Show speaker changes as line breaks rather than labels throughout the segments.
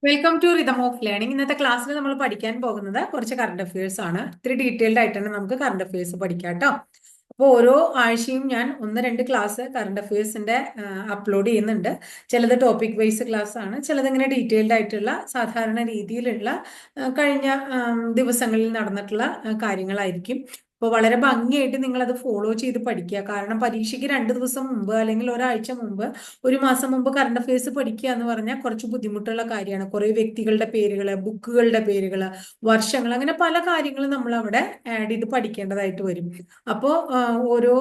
Welcome to rhythm of learning. ഇന്നത്തെ ക്ലാസ്സിൽ നമ്മൾ പഠിക്കാൻ പോകുന്നത് കുറച്ച് കറണ്ട് അഫയേഴ്സ് ആണ്. ഇത്തിരി ഡീറ്റെയിൽഡ് ആയിട്ട് തന്നെ നമുക്ക് കറണ്ട് അഫയേഴ്സ് പഠിക്കാം കേട്ടോ. അപ്പോൾ ഓരോ ആഴ്ചയും ഞാൻ ഒന്ന് രണ്ട് ക്ലാസ് കറണ്ട് അഫയേഴ്സിന്റെ അപ്ലോഡ് ചെയ്യുന്നുണ്ട്. ചിലത് ടോപ്പിക് വൈസ് ക്ലാസ് ആണ്, ചിലത് ഇങ്ങനെ ഡീറ്റെയിൽഡ് ആയിട്ടുള്ള സാധാരണ രീതിയിലുള്ള കഴിഞ്ഞ ദിവസങ്ങളിൽ നടന്നിട്ടുള്ള കാര്യങ്ങളായിരിക്കും. അപ്പോൾ വളരെ ഭംഗിയായിട്ട് നിങ്ങൾ അത് ഫോളോ ചെയ്ത് പഠിക്കുക. കാരണം പരീക്ഷയ്ക്ക് 2 ദിവസം മുമ്പ് അല്ലെങ്കിൽ ഒരാഴ്ച മുമ്പ്, ഒരു മാസം മുമ്പ് കറണ്ട് അഫയേഴ്സ് പഠിക്കുക എന്ന് പറഞ്ഞാൽ കുറച്ച് ബുദ്ധിമുട്ടുള്ള കാര്യമാണ്. കുറെ വ്യക്തികളുടെ പേരുകള്, ബുക്കുകളുടെ പേരുകള്, വർഷങ്ങൾ, അങ്ങനെ പല കാര്യങ്ങളും നമ്മൾ അവിടെ ആഡ് ചെയ്ത് പഠിക്കേണ്ടതായിട്ട് വരും. അപ്പോൾ ഓരോ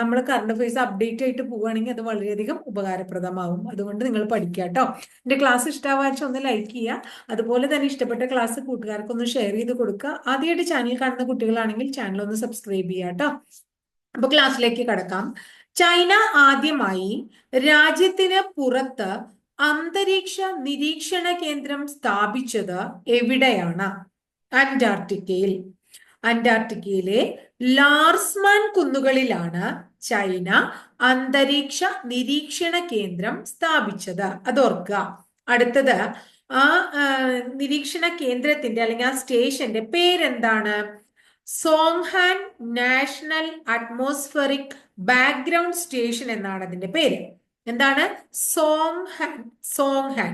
നമ്മൾ കറണ്ട് അഫയേഴ്സ് അപ്ഡേറ്റ് ആയിട്ട് പോവുകയാണെങ്കിൽ അത് വളരെയധികം ഉപകാരപ്രദമാവും. അതുകൊണ്ട് നിങ്ങൾ പഠിക്കുക കേട്ടോ. എന്റെ ക്ലാസ് ഇഷ്ടമാവാച്ച ഒന്ന് ലൈക്ക് ചെയ്യുക. അതുപോലെ തന്നെ ഇഷ്ടപ്പെട്ട ക്ലാസ് കൂട്ടുകാർക്കൊന്ന് ഷെയർ ചെയ്ത് കൊടുക്കുക. ആദ്യമായിട്ട് ചാനൽ കാണുന്ന കുട്ടികളാണെങ്കിൽ ചാനൽ ഒന്ന് സബ്സ്ക്രൈബ് ചെയ്യുക കേട്ടോ. അപ്പൊ ക്ലാസ്സിലേക്ക് കടക്കാം. ചൈന ആദ്യമായി രാജ്യത്തിന് പുറത്ത് അന്തരീക്ഷ നിരീക്ഷണ കേന്ദ്രം സ്ഥാപിച്ചത് എവിടെയാണ്? അന്റാർട്ടിക്കയിൽ. അന്റാർട്ടിക്കയിലെ ലാർസ്മാൻ കുന്നുകളിലാണ് ചൈന അന്തരീക്ഷ നിരീക്ഷണ കേന്ദ്രം സ്ഥാപിച്ചത്. അതോർക്കുക. അടുത്തത്, ആ നിരീക്ഷണ കേന്ദ്രത്തിന്റെ അല്ലെങ്കിൽ ആ സ്റ്റേഷന്റെ പേരെന്താണ്? സോങ്ഹാൻ നാഷണൽ അറ്റ്മോസ്ഫെറിക് ബാക്ക്ഗ്രൗണ്ട് സ്റ്റേഷൻ എന്നാണ് അതിന്റെ പേര്. എന്താണ്? സോങ്ഹാൻ. സോങ്ഹാൻ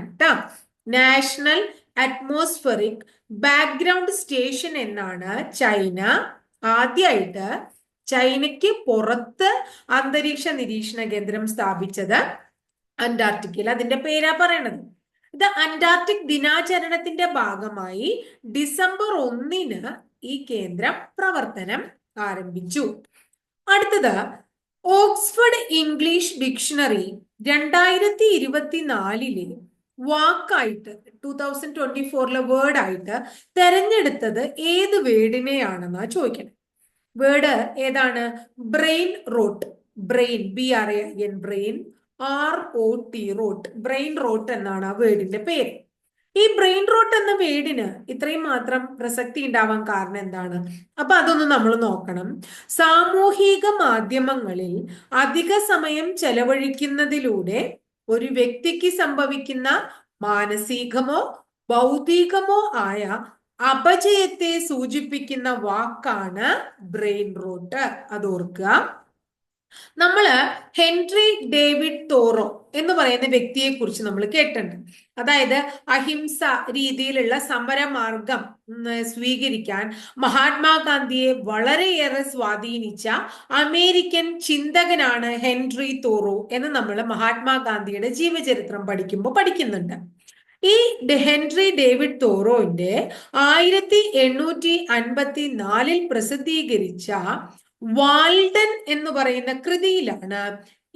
നാഷണൽ അറ്റ്മോസ്ഫെറിക് ബാക്ക്ഗ്രൗണ്ട് സ്റ്റേഷൻ എന്നാണ് ചൈന ആദ്യമായിട്ട് ചൈനയ്ക്ക് പുറത്ത് അന്തരീക്ഷ നിരീക്ഷണ കേന്ദ്രം സ്ഥാപിച്ചത് അന്റാർട്ടിക്കയിൽ. അതിന്റെ പേരാ പറയണത്. ഇത് അന്റാർട്ടിക് ദിനാചരണത്തിന്റെ ഭാഗമായി ഡിസംബർ 1 ഈ കേന്ദ്രം പ്രവർത്തനം ആരംഭിച്ചു. അടുത്തത്, ഓക്സ്ഫോർഡ് ഇംഗ്ലീഷ് ഡിക്ഷണറി 2024 വാക്കായിട്ട് 2024 വേർഡായിട്ട് തെരഞ്ഞെടുത്തത് ഏത് വേർഡിനെയാണെന്നാ ചോദിക്കണേ. വേർഡ് ഏതാണ്? Brain rot. Brain, BRAIN, brain, ROT, rot. Brain rot എന്നാണ് ആ വേർഡിന്റെ പേര്. ഈ ബ്രെയിൻ റോട്ട് എന്ന വേർഡിന് ഇത്രയും മാത്രം പ്രസക്തി ഉണ്ടാവാൻ കാരണം എന്താണ്? അപ്പൊ അതൊന്ന് നമ്മൾ നോക്കണം. സാമൂഹിക മാധ്യമങ്ങളിൽ അധിക സമയം ചെലവഴിക്കുന്നതിലൂടെ ഒരു വ്യക്തിക്ക് സംഭവിക്കുന്ന മാനസികമോ ഭൗതികമോ ആയ അപജയത്തെ സൂചിപ്പിക്കുന്ന വാക്കാണ് ബ്രെയിൻ റോട്ട്. അത് ഓർക്കുക. നമ്മള് ഹെൻറി ഡേവിഡ് തോറോ എന്ന് പറയുന്ന വ്യക്തിയെ കുറിച്ച് നമ്മൾ കേട്ടിട്ടുണ്ട്. അതായത് അഹിംസ രീതിയിലുള്ള സമരമാർഗം സ്വീകരിക്കാൻ മഹാത്മാഗാന്ധിയെ വളരെയേറെ സ്വാധീനിച്ച അമേരിക്കൻ ചിന്തകനാണ് ഹെൻറി തോറോ എന്ന് നമ്മൾ മഹാത്മാഗാന്ധിയുടെ ജീവചരിത്രം പഠിക്കുമ്പോൾ പഠിക്കുന്നുണ്ട്. ഈ ഹെൻറി ഡേവിഡ് തോറോന്റെ 1854 പ്രസിദ്ധീകരിച്ച വാൾഡൻ എന്ന് പറയുന്ന കൃതിയിലാണ്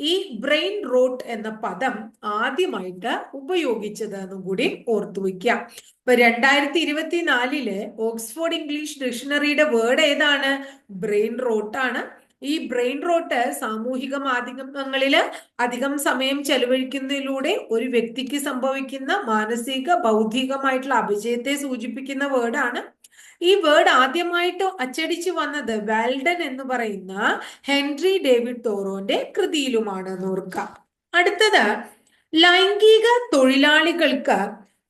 ഈ ബ്രെയിൻ റോട്ട് എന്ന പദം ആദ്യമായിട്ട് ഉപയോഗിച്ചത് എന്നും കൂടി ഓർത്തു വയ്ക്കാം. ഇപ്പൊ 2024 ഓക്സ്ഫോർഡ് ഇംഗ്ലീഷ് ഡിക്ഷണറിയുടെ വേർഡ് ഏതാണ്? ബ്രെയിൻ റോട്ടാണ്. ഈ ബ്രെയിൻ റോട്ട് സാമൂഹിക മാധ്യമങ്ങളില് അധികം സമയം ചെലവഴിക്കുന്നതിലൂടെ ഒരു വ്യക്തിക്ക് സംഭവിക്കുന്ന മാനസിക ഭൗതികമായിട്ടുള്ള അപജയത്തെ സൂചിപ്പിക്കുന്ന വേർഡാണ്. ഈ വേർഡ് ആദ്യമായിട്ട് അച്ചടിച്ചു വന്നത് വാൽഡൻ എന്ന് പറയുന്ന ഹെൻറി ഡേവിഡ് തോറോന്റെ കൃതിയിലുമാണ് എന്ന് ഓർക്കുക. അടുത്തത്, ലൈംഗിക തൊഴിലാളികൾക്ക്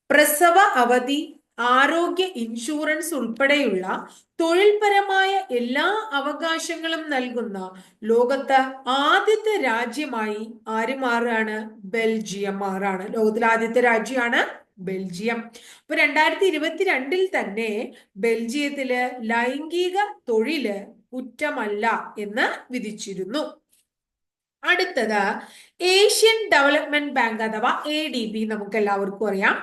പ്രസവ അവധി, ആരോഗ്യ ഇൻഷുറൻസ് ഉൾപ്പെടെയുള്ള തൊഴിൽപരമായ എല്ലാ അവകാശങ്ങളും നൽകുന്ന ലോകത്ത് ആദ്യത്തെ രാജ്യമായി ആര് മാറുകയാണ്? ബെൽജിയം മാറാണ്. ലോകത്തിലെ ആദ്യത്തെ രാജ്യമാണ് ബെൽജിയം. ഇപ്പൊ 2022 തന്നെ ബെൽജിയത്തില് ലൈംഗിക തൊഴില് കുറ്റമല്ല എന്ന് വിധിച്ചിരുന്നു. അടുത്തത്, ഏഷ്യൻ ഡെവലപ്മെന്റ് ബാങ്ക് അഥവാ ADB നമുക്ക് എല്ലാവർക്കും അറിയാം.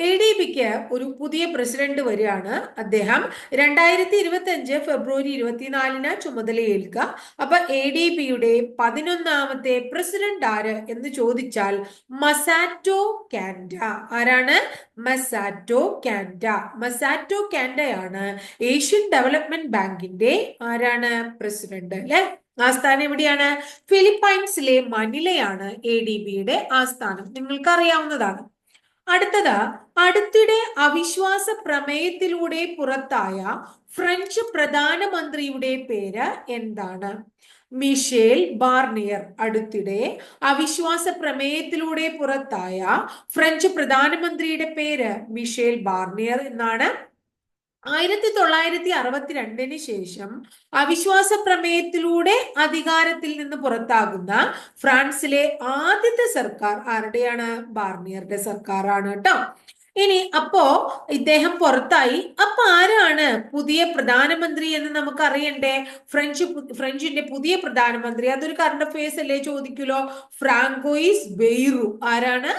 ADBക്ക് ഒരു പുതിയ പ്രസിഡന്റ് വരികയാണ്. അദ്ദേഹം 2025 ഫെബ്രുവരി 24 ചുമതലയേൽക്കുക. അപ്പൊ ADBയുടെ 11ാമത്തെ പ്രസിഡന്റ് ആര് എന്ന് ചോദിച്ചാൽ മസാറ്റോ കാൻഡ. ആരാണ്? മസാറ്റോ കാൻഡ. മസാറ്റോ കാൻഡയാണ് ഏഷ്യൻ ഡെവലപ്മെന്റ് ബാങ്കിന്റെ ആരാണ്? പ്രസിഡന്റ് അല്ലെ. ആസ്ഥാനം എവിടെയാണ്? ഫിലിപ്പൈൻസിലെ മനിലയാണ് ADBയുടെ ആസ്ഥാനം. നിങ്ങൾക്ക് അറിയാവുന്നതാണ്. അടുത്തത്, അടുത്തിടെ അവിശ്വാസ പ്രമേയത്തിലൂടെ പുറത്തായ ഫ്രഞ്ച് പ്രധാനമന്ത്രിയുടെ പേര് എന്താണ്? മിഷേൽ ബാർണിയർ അടുത്തിടെ അവിശ്വാസ പ്രമേയത്തിലൂടെ പുറത്തായ ഫ്രഞ്ച് പ്രധാനമന്ത്രിയുടെ പേര് മിഷേൽ ബാർണിയർ എന്നാണ്. 1962 ശേഷം അവിശ്വാസ പ്രമേയത്തിലൂടെ അധികാരത്തിൽ നിന്ന് പുറത്താകുന്ന ഫ്രാൻസിലെ ആദ്യത്തെ സർക്കാർ ആരുടെയാണ്? ബാർണിയറുടെ സർക്കാരാണ് കേട്ടോ. ഇനി അപ്പോ ഇദ്ദേഹം പുറത്തായി. അപ്പൊ ആരാണ് പുതിയ പ്രധാനമന്ത്രി എന്ന് നമുക്ക് അറിയണ്ടേ? ഫ്രഞ്ചിന്റെ പുതിയ പ്രധാനമന്ത്രി, അതൊരു കറണ്ട് അഫയേഴ്സ് അല്ലേ ചോദിക്കുമല്ലോ. ഫ്രാങ്കോയിസ് ബെയ്റു. ആരാണ്?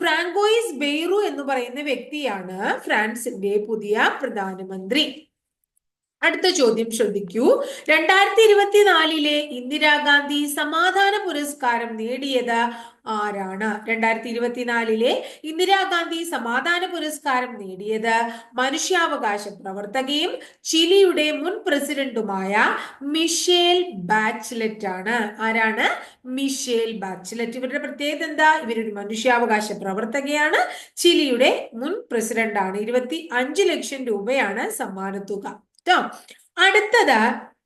ഫ്രാങ്കോയിസ് ബെയ്റു എന്ന് പറയുന്ന വ്യക്തിയാണ് ഫ്രാൻസിന്റെ പുതിയ പ്രധാനമന്ത്രി. അടുത്ത ചോദ്യം ശ്രദ്ധിക്കൂ. 2024 ഇന്ദിരാഗാന്ധി സമാധാന പുരസ്കാരം നേടിയത് ആരാണ്? 2024 ഇന്ദിരാഗാന്ധി സമാധാന പുരസ്കാരം നേടിയത് മനുഷ്യാവകാശ പ്രവർത്തകയും ചിലിയുടെ മുൻ പ്രസിഡന്റുമായ മിഷേൽ ബാച്ച്ലെറ്റ് ആണ്. ആരാണ്? മിഷേൽ ബാച്ച്ലെറ്റ്. ഇവരുടെ പ്രത്യേകത എന്താ? ഇവരൊരു മനുഷ്യാവകാശ പ്രവർത്തകയാണ്, ചിലിയുടെ മുൻ പ്രസിഡന്റ് ആണ്. 25 ലക്ഷം രൂപയാണ് സമ്മാനത്തുക. അടുത്തത്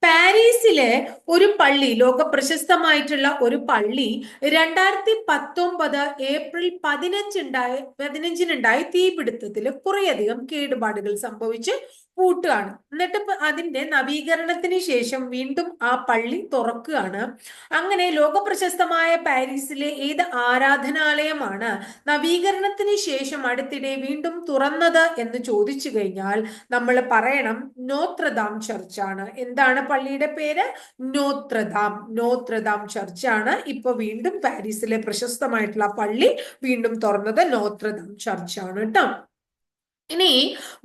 പാരീസിലെ ഒരു പള്ളി, ലോക പ്രശസ്തമായിട്ടുള്ള ഒരു പള്ളി 2019 ഏപ്രിൽ 15-നുണ്ടായ തീപിടുത്തത്തിൽ കുറേയധികം കേടുപാടുകൾ സംഭവിച്ച് പൂട്ടുകയാണ്. എന്നിട്ട് അതിന്റെ നവീകരണത്തിന് ശേഷം വീണ്ടും ആ പള്ളി തുറക്കുകയാണ്. അങ്ങനെ ലോക പ്രശസ്തമായ പാരീസിലെ ഏത് ആരാധനാലയമാണ് നവീകരണത്തിന് ശേഷം അടുത്തിടെ വീണ്ടും തുറന്നത് എന്ന് ചോദിച്ചു കഴിഞ്ഞാൽ നമ്മൾ പറയണം നോത്രദാം ചർച്ചാണ്. എന്താണ് പള്ളിയുടെ പേര്? നോത്രദാം ചർച്ചാണ്. ഇപ്പൊ വീണ്ടും പാരീസിലെ പ്രശസ്തമായിട്ടുള്ള പള്ളി വീണ്ടും തുറന്നത് നോത്രദാം ചർച്ചാണ് കേട്ടോ. ഇനി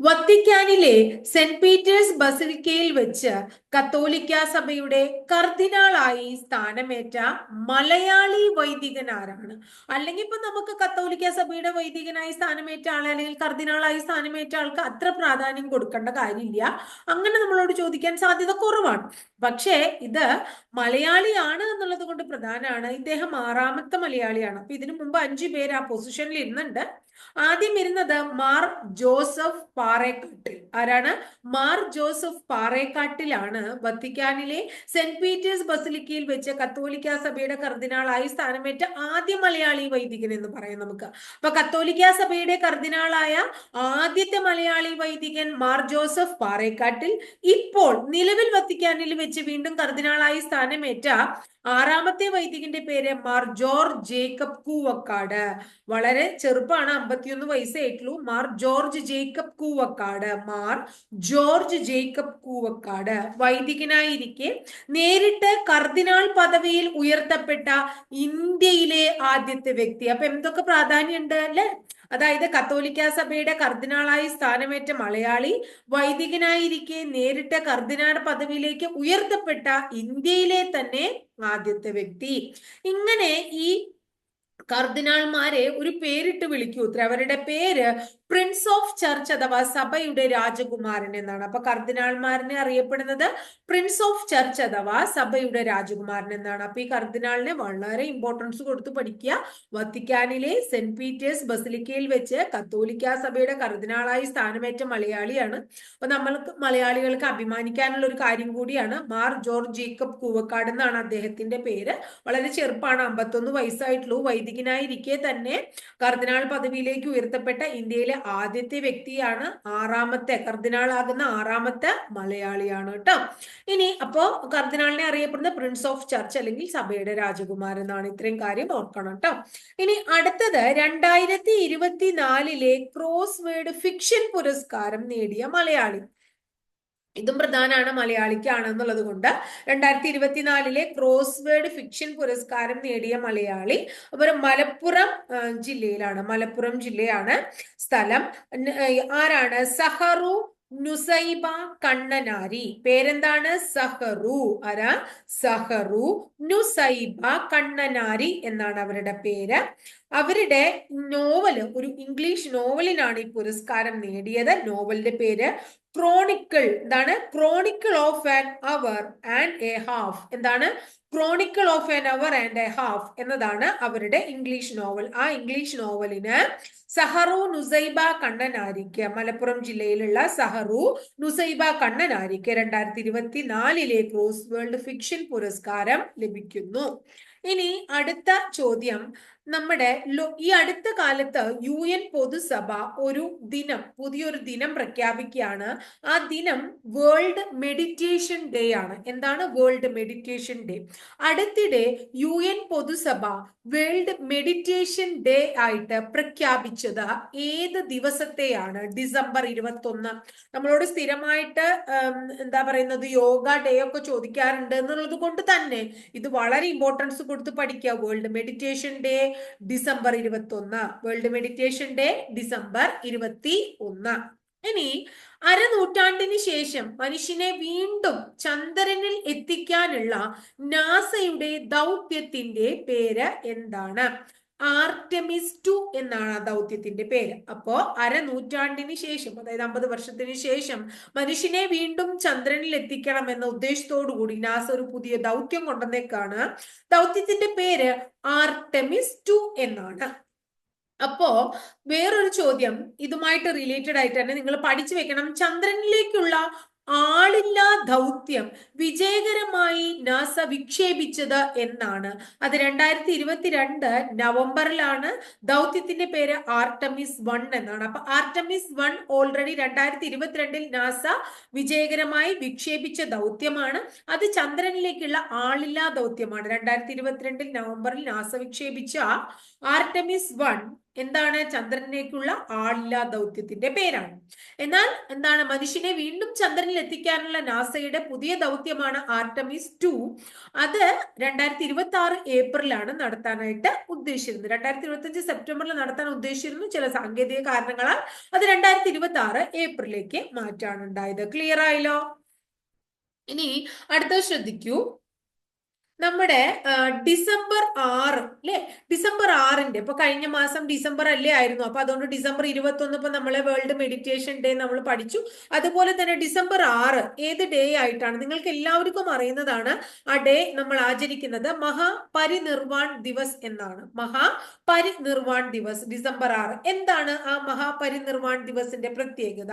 വത്തിക്കാനിലെ സെന്റ് പീറ്റേഴ്സ് ബസിലിക്കയിൽ വെച്ച് കത്തോലിക്ക സഭയുടെ കർദിനാളായി സ്ഥാനമേറ്റ മലയാളി വൈദികൻ ആരാണ്? അല്ലെങ്കിൽ ഇപ്പൊ നമുക്ക് കത്തോലിക്ക സഭയുടെ വൈദികനായി സ്ഥാനമേറ്റ ആളെ അല്ലെങ്കിൽ കർദിനാളായി സ്ഥാനമേറ്റ ആൾക്ക് അത്ര പ്രാധാന്യം കൊടുക്കേണ്ട കാര്യമില്ല. അങ്ങനെ നമ്മളോട് ചോദിക്കാൻ സാധ്യത കുറവാണ്. പക്ഷേ ഇത് മലയാളിയാണ് എന്നുള്ളത് കൊണ്ട് പ്രധാനമാണ്. ഇദ്ദേഹം 6ാമത്തെ മലയാളിയാണ്. അപ്പൊ ഇതിനു മുമ്പ് 5 പേര് ആ പൊസിഷനിൽ ഇരുന്നുണ്ട്. ആദ്യം ഇരുന്നത് മാർ ജോസഫ് പാറേക്കാട്ടിൽ. ആരാണ്? മാർ ജോസഫ് പാറേക്കാട്ടിലാണ് വത്തിക്കാനിലെ സെന്റ് പീറ്റേഴ്സ് ബസിലിക്കയിൽ വെച്ച് കത്തോലിക്ക സഭയുടെ കർദിനാളായി സ്ഥാനമേറ്റ ആദ്യ മലയാളി വൈദികൻ എന്ന് പറയാം നമുക്ക്. അപ്പൊ കത്തോലിക്ക സഭയുടെ കർദിനാളായ ആദ്യത്തെ മലയാളി വൈദികൻ മാർ ജോസഫ് പാറേക്കാട്ടിൽ. ഇപ്പോൾ നിലവിൽ വത്തിക്കാനിൽ വെച്ച് വീണ്ടും കർദിനാളായി സ്ഥാനമേറ്റ 6ാമത്തെ വൈദികന്റെ പേര് മാർ ജോർജ് ജേക്കബ് കൂവക്കാട്. വളരെ ചെറുപ്പാണ്, 51 വയസ്സേ ആയിട്ടുള്ളൂ. മാർ ജോർജ് ജേക്കബ് കൂവക്കാട്. മാർ ജോർജ് ജേക്കബ് കൂവക്കാട് വൈദികനായിരിക്കെ നേരിട്ട് കർദിനാൾ പദവിയിൽ ഉയർത്തപ്പെട്ട ഇന്ത്യയിലെ ആദ്യത്തെ വ്യക്തി. അപ്പൊ എന്തൊക്കെ പ്രാധാന്യമുണ്ട് അല്ലെ? അതായത് കത്തോലിക്ക സഭയുടെ കർദിനാളായി സ്ഥാനമേറ്റ മലയാളി, വൈദികനായിരിക്കെ നേരിട്ട് കർദിനാൾ പദവിയിലേക്ക് ഉയർത്തപ്പെട്ട ഇന്ത്യയിലെ തന്നെ ആദ്യത്തെ വ്യക്തി. ഇങ്ങനെ ഈ കർദിനാൾമാരെ ഒരു പേരിട്ട് വിളിക്കൂ. അവരുടെ പേര് പ്രിൻസ് ഓഫ് ചർച്ച് അഥവാ സഭയുടെ രാജകുമാരൻ എന്നാണ്. അപ്പൊ കർദിനാൾമാരനെ അറിയപ്പെടുന്നത് പ്രിൻസ് ഓഫ് ചർച്ച് അഥവാ സഭയുടെ രാജകുമാരൻ എന്നാണ്. അപ്പൊ ഈ കർദിനാളിനെ വളരെ ഇമ്പോർട്ടൻസ് കൊടുത്ത് പഠിക്കുക. വത്തിക്കാനിലെ സെന്റ് പീറ്റേഴ്സ് ബസിലിക്കയിൽ വെച്ച് കത്തോലിക്ക സഭയുടെ കർദിനാളായി സ്ഥാനമേറ്റ മലയാളിയാണ്. അപ്പൊ നമ്മൾക്ക് മലയാളികൾക്ക് അഭിമാനിക്കാനുള്ള ഒരു കാര്യം കൂടിയാണ്. മാർ ജോർജ് ജേക്കബ് കൂവക്കാട് എന്നാണ് അദ്ദേഹത്തിന്റെ പേര്. വളരെ ചെറുപ്പാണ്, 51 വയസ്സായിട്ടുള്ളൂ. വൈദികനായിരിക്കെ തന്നെ കർദിനാൾ പദവിയിലേക്ക് ഉയർത്തപ്പെട്ട ഇന്ത്യയിലെ ആദ്യത്തെ വ്യക്തിയാണ്. 6ാമത്തെ കർദിനാളാകുന്ന 6ാമത്തെ മലയാളിയാണ് കേട്ടോ. ഇനി അപ്പോ കർദിനാളിനെ അറിയപ്പെടുന്ന പ്രിൻസ് ഓഫ് ചർച്ച് അല്ലെങ്കിൽ സഭയുടെ രാജകുമാരൻ എന്നാണ്. ഇത്രയും കാര്യം ഓർക്കണം കേട്ടോ. ഇനി അടുത്തത് 2024 ക്രോസ് വേർഡ് ഫിക്ഷൻ പുരസ്കാരം നേടിയ മലയാളി. ഇതും പ്രധാനമാണ്, മലയാളിക്കാണെന്നുള്ളത് കൊണ്ട്. 2024 ക്രോസ് വേർഡ് ഫിക്ഷൻ പുരസ്കാരം നേടിയ മലയാളി അവർ മലപ്പുറം ജില്ലയിലാണ്. മലപ്പുറം ജില്ലയാണ് സ്ഥലം. ആരാണ്? സഹറു നുസൈബ കണ്ണനാരി. പേരെന്താണ്? സഹറു. ആരാ? സഹറു നുസൈബ കണ്ണനാരി എന്നാണ് അവരുടെ പേര്. അവരുടെ നോവല്, ഒരു ഇംഗ്ലീഷ് നോവലിനാണ് ഈ പുരസ്കാരം നേടിയത്. നോവലിന്റെ പേര് ക്രോണിക്കിൾ. എന്താണ്? Chronicle of an hour and a half. എന്താണ്? Chronicle of an hour and a half എന്നതാണ് അവരുടെ ഇംഗ്ലീഷ് നോവൽ. ആ ഇംഗ്ലീഷ് നോവലിന് സഹറു നുസൈബ കണ്ണനാരിക്ക്, മലപ്പുറം ജില്ലയിലുള്ള സഹറു നുസൈബ കണ്ണനാരിക്ക് 2024 ക്രോസ് വേൾഡ് ഫിക്ഷൻ പുരസ്കാരം ലഭിക്കുന്നു. ഇനി അടുത്ത ചോദ്യം, നമ്മുടെ ഈ അടുത്ത കാലത്ത് UN പൊതുസഭ ഒരു ദിനം, പുതിയൊരു ദിനം പ്രഖ്യാപിക്കുകയാണ്. ആ ദിനം വേൾഡ് മെഡിറ്റേഷൻ ഡേ ആണ്. എന്താണ് വേൾഡ് മെഡിറ്റേഷൻ ഡേ? അടുത്തിടെ UN പൊതുസഭ വേൾഡ് മെഡിറ്റേഷൻ ഡേ ആയിട്ട് പ്രഖ്യാപിച്ചത് ഏത് ദിവസത്തെയാണ്? ഡിസംബർ 21. നമ്മളോട് സ്ഥിരമായിട്ട് എന്താ പറയുന്നത്, യോഗ ഡേ ഒക്കെ ചോദിക്കാറുണ്ട് എന്നുള്ളത് കൊണ്ട് തന്നെ ഇത് വളരെ ഇമ്പോർട്ടൻസ് കൊടുത്ത് പഠിക്കുക. World meditation day December 21. World meditation day December 21. ഇനി അരനൂറ്റാണ്ടിന് ശേഷം മനുഷ്യനെ വീണ്ടും ചന്ദ്രനിൽ എത്തിക്കാനുള്ള നാസയുടെ ദൗത്യത്തിന്റെ പേര് എന്താണ്? ആർടെമിസ് 2 എന്നാണ് ആ ദൗത്യത്തിന്റെ പേര്. അപ്പോ അരനൂറ്റാണ്ടിന് ശേഷം, അതായത് 50 വർഷത്തിന് ശേഷം മനുഷ്യനെ വീണ്ടും ചന്ദ്രനിൽ എത്തിക്കണം എന്ന ഉദ്ദേശത്തോടു കൂടി നാസ ഒരു പുതിയ ദൗത്യം കൊണ്ടുവന്നേക്കാണ്. ദൗത്യത്തിന്റെ പേര് ആർടെമിസ് 2 എന്നാണ്. അപ്പോ വേറൊരു ചോദ്യം ഇതുമായിട്ട് റിലേറ്റഡ് ആയിട്ട് തന്നെ നിങ്ങൾ പഠിച്ചു വെക്കണം. ചന്ദ്രനിലേക്കുള്ള ആളില്ലാ ദൗത്യം വിജയകരമായി നാസ വിക്ഷേപിച്ചത് എന്നാണ്? അത് 2022 നവംബറിലാണ്. ദൗത്യത്തിന്റെ പേര് ആർടെമിസ് 1 എന്നാണ്. അപ്പൊ ആർടെമിസ് 1 ഓൾറെഡി 2022 നാസ വിജയകരമായി വിക്ഷേപിച്ച ദൗത്യമാണ്. അത് ചന്ദ്രനിലേക്കുള്ള ആളില്ലാ ദൗത്യമാണ്. 2022 നവംബറിൽ നാസ വിക്ഷേപിച്ച ആർടെമിസ് 1 എന്താണ്? ചന്ദ്രനിലേക്കുള്ള ആളില്ലാ ദൗത്യത്തിന്റെ പേരാണ്. എന്നാൽ എന്താണ്, മനുഷ്യനെ വീണ്ടും ചന്ദ്രനിൽ എത്തിക്കാനുള്ള നാസയുടെ പുതിയ ദൗത്യമാണ് ആർടെമിസ് 2. അത് 2026 ഏപ്രിലാണ് നടത്താനായിട്ട് ഉദ്ദേശിച്ചിരുന്നത്. 2025 സെപ്റ്റംബറിൽ നടത്താൻ ഉദ്ദേശിച്ചിരുന്നു. ചില സാങ്കേതിക കാരണങ്ങളാൽ അത് 2026 ഏപ്രിലേക്ക് മാറ്റാണ് ഉണ്ടായത്. ക്ലിയർ ആയല്ലോ? ഇനി അടുത്തത് ശ്രദ്ധിക്കൂ. നമ്മുടെ ഡിസംബർ 6 അല്ലെ, ഡിസംബർ 6 ഇപ്പൊ കഴിഞ്ഞ മാസം ഡിസംബർ അല്ലേ ആയിരുന്നു. അപ്പൊ അതുകൊണ്ട് ഡിസംബർ 21 ഇപ്പൊ നമ്മളെ വേൾഡ് മെഡിറ്റേഷൻ ഡേ നമ്മൾ പഠിച്ചു. അതുപോലെ തന്നെ ഡിസംബർ 6 ഏത് ഡേ ആയിട്ടാണ്? നിങ്ങൾക്ക് എല്ലാവർക്കും അറിയുന്നതാണ്. ആ ഡേ നമ്മൾ ആചരിക്കുന്നത് മഹാപരിനിർവാൺ ദിവസ് എന്നാണ്. മഹാപരിനിർവാൺ ദിവസ് ഡിസംബർ 6. എന്താണ് ആ മഹാപരിനിർവാൺ ദിവസിന്റെ പ്രത്യേകത?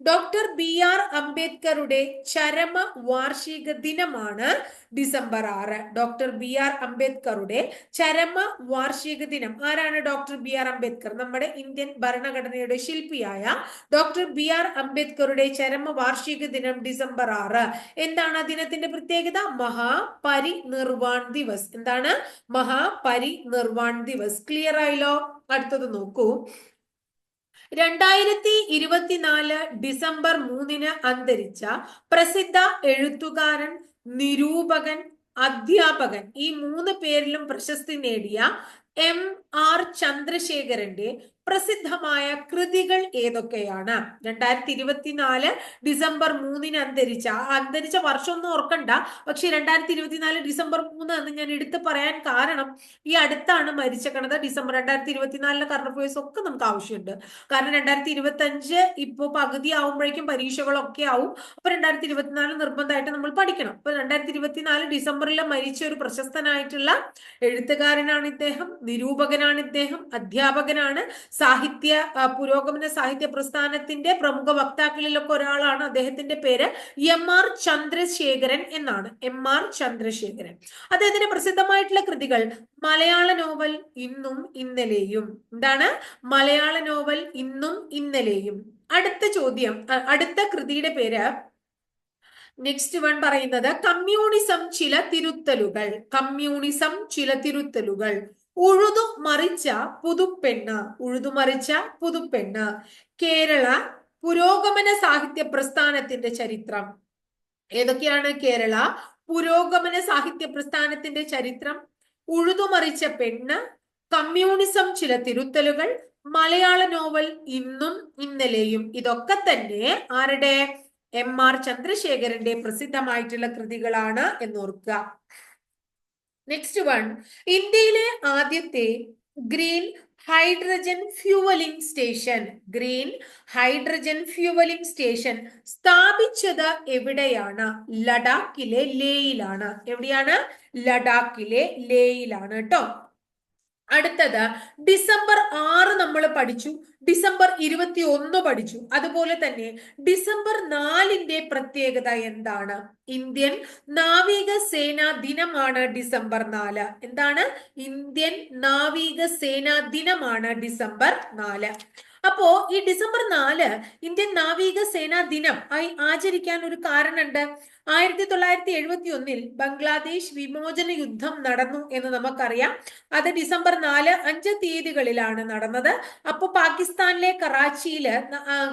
ഡോക്ടർ BR അംബേദ്കറുടെ ചരമ വാർഷിക ദിനമാണ് ഡിസംബർ 6. ഡോക്ടർ BR അംബേദ്കറുടെ ചരമ വാർഷിക ദിനം. ആരാണ് ഡോക്ടർ BR അംബേദ്കർ? നമ്മുടെ ഇന്ത്യൻ ഭരണഘടനയുടെ ശില്പിയായ ഡോക്ടർ BR അംബേദ്കറുടെ ചരമ വാർഷിക ദിനം ഡിസംബർ 6. എന്താണ് ആ ദിനത്തിന്റെ പ്രത്യേകത? മഹാപരിനിർവാൺ ദിവസ്. എന്താണ്? മഹാപരിനിർവാൺ ദിവസ്. ക്ലിയർ ആയല്ലോ? അടുത്തത് നോക്കൂ. 2024 ഡിസംബർ 3 അന്തരിച്ച പ്രസിദ്ധ എഴുത്തുകാരൻ, നിരൂപകൻ, അധ്യാപകൻ, ഈ 3 പേരിലും പ്രശസ്തി നേടിയ MR ചന്ദ്രശേഖരന്റെ പ്രസിദ്ധമായ കൃതികൾ ഏതൊക്കെയാണ്? 2024 ഡിസംബർ 3 അന്തരിച്ച വർഷമൊന്നും ഓർക്കണ്ട. പക്ഷെ 2024 ഡിസംബർ 3 എന്ന് ഞാൻ എടുത്തു പറയാൻ കാരണം ഈ അടുത്താണ് മരിച്ച കണത്. ഡിസംബർ 2024 കറണ്ട് അഫയേഴ്സ് ഒക്കെ നമുക്ക് ആവശ്യമുണ്ട്. കാരണം 2025 ഇപ്പൊ പകുതി ആവുമ്പോഴേക്കും പരീക്ഷകളൊക്കെ ആവും. അപ്പൊ 2024 നിർബന്ധമായിട്ട് നമ്മൾ പഠിക്കണം. അപ്പൊ 2024 ഡിസംബറിൽ മരിച്ച ഒരു പ്രശസ്തനായിട്ടുള്ള എഴുത്തുകാരനാണ് ഇദ്ദേഹം, നിരൂപകനാണ് ഇദ്ദേഹം, അധ്യാപകനാണ്, പുരോഗമന സാഹിത്യ പ്രസ്ഥാനത്തിന്റെ പ്രമുഖ വക്താക്കളിലൊക്കെ ഒരാളാണ്. അദ്ദേഹത്തിന്റെ പേര് MR ചന്ദ്രശേഖരൻ എന്നാണ്. MR ചന്ദ്രശേഖരൻ. അദ്ദേഹത്തിന്റെ പ്രസിദ്ധമായിട്ടുള്ള കൃതികൾ മലയാള നോവൽ ഇന്നും ഇന്നലെയും. എന്താണ്? മലയാള നോവൽ ഇന്നും ഇന്നലെയും. അടുത്ത ചോദ്യം, അടുത്ത കൃതിയുടെ പേര്, നെക്സ്റ്റ് വൺ പറയുന്നത് കമ്മ്യൂണിസം ചില തിരുത്തലുകൾ. കമ്മ്യൂണിസം ചില തിരുത്തലുകൾ. ഉഴുതുമറിച്ച പുതുപ്പെണ്ണ്. ഉഴുതുമറിച്ച പുതുപ്പെണ്ണ്. കേരള പുരോഗമന സാഹിത്യ പ്രസ്ഥാനത്തിന്റെ ചരിത്രം. ഏതൊക്കെയാണ്? കേരള പുരോഗമന സാഹിത്യ പ്രസ്ഥാനത്തിന്റെ ചരിത്രം, ഉഴുതുമറിച്ച പെണ്ണ്, കമ്മ്യൂണിസം ചില തിരുത്തലുകൾ, മലയാള നോവൽ ഇന്നും ഇന്നലെയും. ഇതൊക്കെ തന്നെ ആരുടെ? MR ചന്ദ്രശേഖരന്റെ പ്രസിദ്ധമായിട്ടുള്ള കൃതികളാണ് എന്നോർക്കുക. നെക്സ്റ്റ് വൺ, ഇന്ത്യയിലെ ആദ്യത്തെ green hydrogen fuelling station. Green hydrogen fuelling station സ്ഥാപിച്ചത് എവിടെയാണ്? ലഡാക്കിലെ ലേയിലാണ്. എവിടെയാണ്? ലഡാക്കിലെ ലേയിലാണ് കേട്ടോ. അടുത്തത് ഡിസംബർ 6 നമ്മൾ പഠിച്ചു, ഡിസംബർ 21 പഠിച്ചു. അതുപോലെ തന്നെ ഡിസംബർ 4 പ്രത്യേകത എന്താണ്? ഇന്ത്യൻ നാവിക സേനാ ദിനമാണ് ഡിസംബർ 4. എന്താണ്? ഇന്ത്യൻ നാവിക സേനാ ദിനമാണ് ഡിസംബർ 4. അപ്പോ ഈ ഡിസംബർ 4 ഇന്ത്യൻ നാവിക സേനാ ദിനം ആയി ആചരിക്കാൻ ഒരു കാരണമുണ്ട്. 1971 ബംഗ്ലാദേശ് വിമോചന യുദ്ധം നടന്നു എന്ന് നമുക്കറിയാം. അത് ഡിസംബർ 4, 5 തീയതികളിലാണ് നടന്നത്. അപ്പൊ പാകിസ്ഥാനിലെ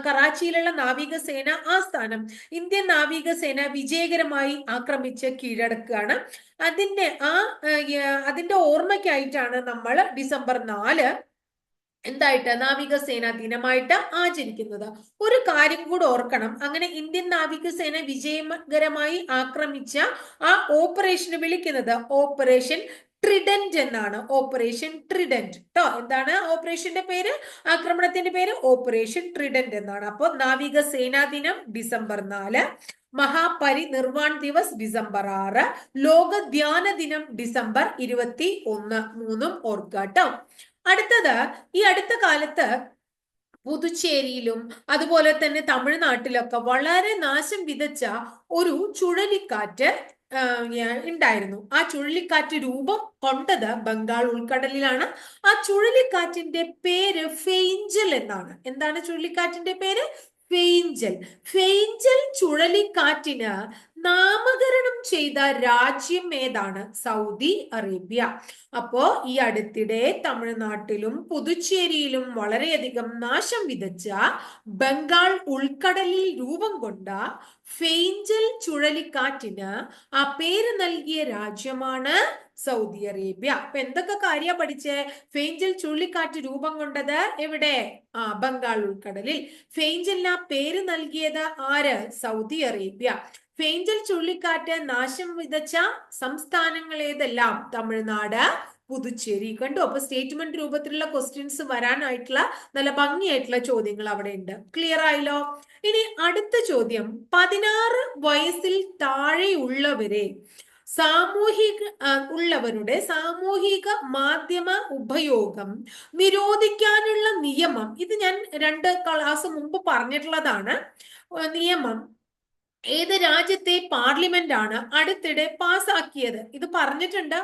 കറാച്ചിയിലുള്ള നാവികസേന ആസ്ഥാനം ഇന്ത്യൻ നാവികസേന വിജയകരമായി ആക്രമിച്ച് കീഴടക്കുകയാണ്. അതിന്റെ ഓർമ്മയ്ക്കായിട്ടാണ് നമ്മൾ ഡിസംബർ 4 എന്തായിട്ട് നാവികസേന ദിനമായിട്ട് ആചരിക്കുന്നത്. ഒരു കാര്യം കൂടെ ഓർക്കണം, അങ്ങനെ ഇന്ത്യൻ നാവികസേന വിജയകരമായി ആക്രമിച്ച ആ ഓപ്പറേഷന് വിളിക്കുന്നത് ഓപ്പറേഷൻ ട്രിഡന്റ് എന്നാണ്. ഓപ്പറേഷൻ ട്രിഡന്റ് കേട്ടോ. എന്താണ് ഓപ്പറേഷന്റെ പേര്? ആക്രമണത്തിന്റെ പേര് ഓപ്പറേഷൻ ട്രിഡന്റ് എന്നാണ്. അപ്പൊ നാവികസേനാ ദിനം ഡിസംബർ 4, മഹാപരിനിർവാൺ ദിവസ് ഡിസംബർ 6, ലോക ധ്യാന ദിനം ഡിസംബർ 21. മൂന്നും ഓർക്കുക കേട്ടോ. അടുത്തത്, ഈ അടുത്ത കാലത്ത് പുതുച്ചേരിയിലും അതുപോലെ തന്നെ തമിഴ്നാട്ടിലൊക്കെ വളരെ നാശം വിതച്ച ഒരു ചുഴലിക്കാറ്റ് ഉണ്ടായിരുന്നു. ആ ചുഴലിക്കാറ്റ് രൂപം കൊണ്ടത് ബംഗാൾ ഉൾക്കടലിലാണ്. ആ ചുഴലിക്കാറ്റിന്റെ പേര് ഫെയ്ഞ്ചൽ എന്നാണ്. എന്താണ് ചുഴലിക്കാറ്റിന്റെ പേര്? ഫെയ്ഞ്ചൽ. ഫെയ്ഞ്ചൽ ചുഴലിക്കാറ്റിന് നാമകരണം ചെയ്ത രാജ്യം ഏതാണ്? Saudi Arabia. അപ്പോ ഈ അടുത്തിടെ തമിഴ്നാട്ടിലും പുതുച്ചേരിയിലും വളരെയധികം നാശം വിതച്ച ബംഗാൾ ഉൾക്കടലിൽ രൂപം കൊണ്ട ഫെയ്ഞ്ചൽ ചുഴലിക്കാറ്റിന് ആ പേര് നൽകിയ രാജ്യമാണ് സൗദി അറേബ്യ. അപ്പൊ എന്തൊക്കെ കാര്യ പഠിച്ചേ? ഫെയ്ഞ്ചൽ ചുഴലിക്കാറ്റ് രൂപം കൊണ്ടത് എവിടെ? ബംഗാൾ ഉൾക്കടലിൽ. ഫെയ്ഞ്ചലിന് ആ പേര് നൽകിയത് ആര്? Saudi Arabia. ഫെയ്ഞ്ചൽ ചുഴലിക്കാറ്റ് നാശം വിതച്ച സംസ്ഥാനങ്ങൾ ഏതെല്ലാം? തമിഴ്നാട്, പുതുച്ചേരി. കണ്ടു? അപ്പൊ സ്റ്റേറ്റ്മെന്റ് രൂപത്തിലുള്ള ക്വസ്റ്റ്യൻസ് വരാനായിട്ടുള്ള നല്ല ഭംഗിയായിട്ടുള്ള ചോദ്യങ്ങൾ അവിടെ ഉണ്ട്. ക്ലിയർ ആയല്ലോ? ഇനി അടുത്ത ചോദ്യം, 16 വയസ്സിൽ താഴെയുള്ളവരെ ഉള്ളവരുടെ സാമൂഹിക മാധ്യമ ഉപയോഗം നിരോധിക്കാനുള്ള നിയമം. ഇത് ഞാൻ 2 ക്ലാസ് മുമ്പ് പറഞ്ഞിട്ടുള്ളതാണ്. നിയമം ഏത് രാജ്യത്തെ പാർലമെന്റ് ആണ് അടുത്തിടെ പാസ്സാക്കിയത്? ഇത് പറഞ്ഞിട്ടുണ്ട്.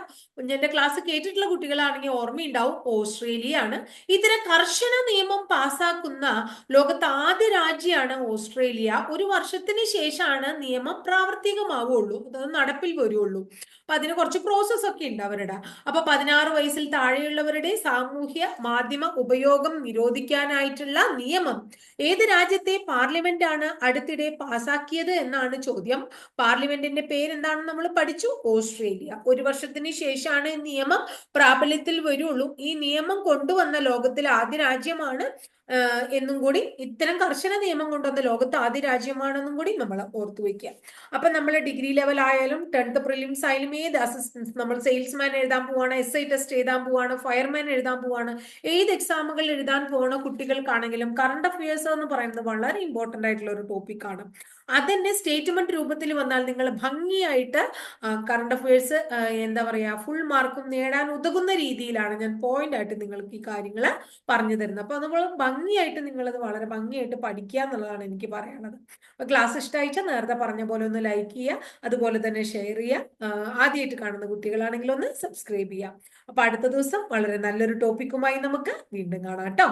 എന്റെ ക്ലാസ് കേട്ടിട്ടുള്ള കുട്ടികളാണെങ്കിൽ ഓർമ്മയുണ്ടാവും. ഓസ്ട്രേലിയ ആണ്. ഇത്തരം കർശന നിയമം പാസ്സാക്കുന്ന ലോകത്തെ ആദ്യ രാജ്യമാണ് ഓസ്ട്രേലിയ. 1 വർഷത്തിന് ശേഷമാണ് നിയമം പ്രാവർത്തികമാവുള്ളൂ, അത് നടപ്പിൽ വരുള്ളൂ. അപ്പൊ അതിന് കുറച്ച് പ്രോസസ് ഒക്കെ ഉണ്ട് അവരുടെ. അപ്പൊ 16 വയസ്സിൽ താഴെയുള്ളവരുടെ സാമൂഹ്യ മാധ്യമ ഉപയോഗം നിരോധിക്കാനായിട്ടുള്ള നിയമം ഏത് രാജ്യത്തെ പാർലമെന്റ് ആണ് അടുത്തിടെ പാസ്സാക്കിയത് എന്നാണ് ചോദ്യം. പാർലമെന്റിന്റെ പേരെന്താണെന്ന് നമ്മൾ പഠിച്ചു. ഓസ്ട്രേലിയ. 1 വർഷത്തിന് ശേഷമാണ് നിയമം പ്രാബല്യത്തിൽ വരുള്ളൂ. ഈ നിയമം കൊണ്ടുവന്ന ലോകത്തിലെ ആദ്യ രാജ്യമാണ് എന്നും കൂടി, ഇത്തരം കർശന നിയമം കൊണ്ടുവന്ന ലോകത്ത് ആദ്യ രാജ്യമാണെന്നും കൂടി നമ്മൾ ഓർത്തു വയ്ക്കുക. അപ്പൊ നമ്മൾ ഡിഗ്രി ലെവൽ ആയാലും 10th പ്രിലിംസ് ആയാലും ഏത് അസിസ്റ്റൻസ്, നമ്മൾ സെയിൽസ്മാൻ എഴുതാൻ പോവാണ്, SI ടെസ്റ്റ് എഴുതാൻ പോവാണ്, ഫയർമാൻ എഴുതാൻ പോവാണ്, ഏത് എക്സാമുകൾ എഴുതാൻ പോകുന്ന കുട്ടികൾക്കാണെങ്കിലും കറണ്ട് അഫയേഴ്സ് എന്ന് പറയുന്നത് വളരെ ഇമ്പോർട്ടന്റ് ആയിട്ടുള്ള ഒരു ടോപ്പിക്കാണ്. അതന്നെ സ്റ്റേറ്റ്മെന്റ് രൂപത്തിൽ വന്നാൽ നിങ്ങൾ ഭംഗിയായിട്ട് കറണ്ട് അഫയേഴ്സ് എന്താ പറയാ ഫുൾ മാർക്കും നേടാൻ ഉതകുന്ന രീതിയിലാണ് ഞാൻ പോയിന്റ് ആയിട്ട് നിങ്ങൾക്ക് ഈ കാര്യങ്ങൾ പറഞ്ഞു തരുന്നത്. അപ്പൊ നമ്മൾ ഭംഗിയായിട്ട് നിങ്ങളത് വളരെ ഭംഗിയായിട്ട് പഠിക്കുക എന്നുള്ളതാണ് എനിക്ക് പറയാനുള്ളത്. അപ്പൊ ക്ലാസ് ഇഷ്ടമായിട്ട് നേരത്തെ പറഞ്ഞ പോലെ ഒന്ന് ലൈക്ക് ചെയ്യുക, അതുപോലെ തന്നെ ഷെയർ ചെയ്യുക. ആദ്യമായിട്ട് കാണുന്ന കുട്ടികളാണെങ്കിൽ ഒന്ന് സബ്സ്ക്രൈബ് ചെയ്യുക. അപ്പൊ അടുത്ത ദിവസം വളരെ നല്ലൊരു ടോപ്പിക്കുമായി നമുക്ക് വീണ്ടും കാണാം കേട്ടോ.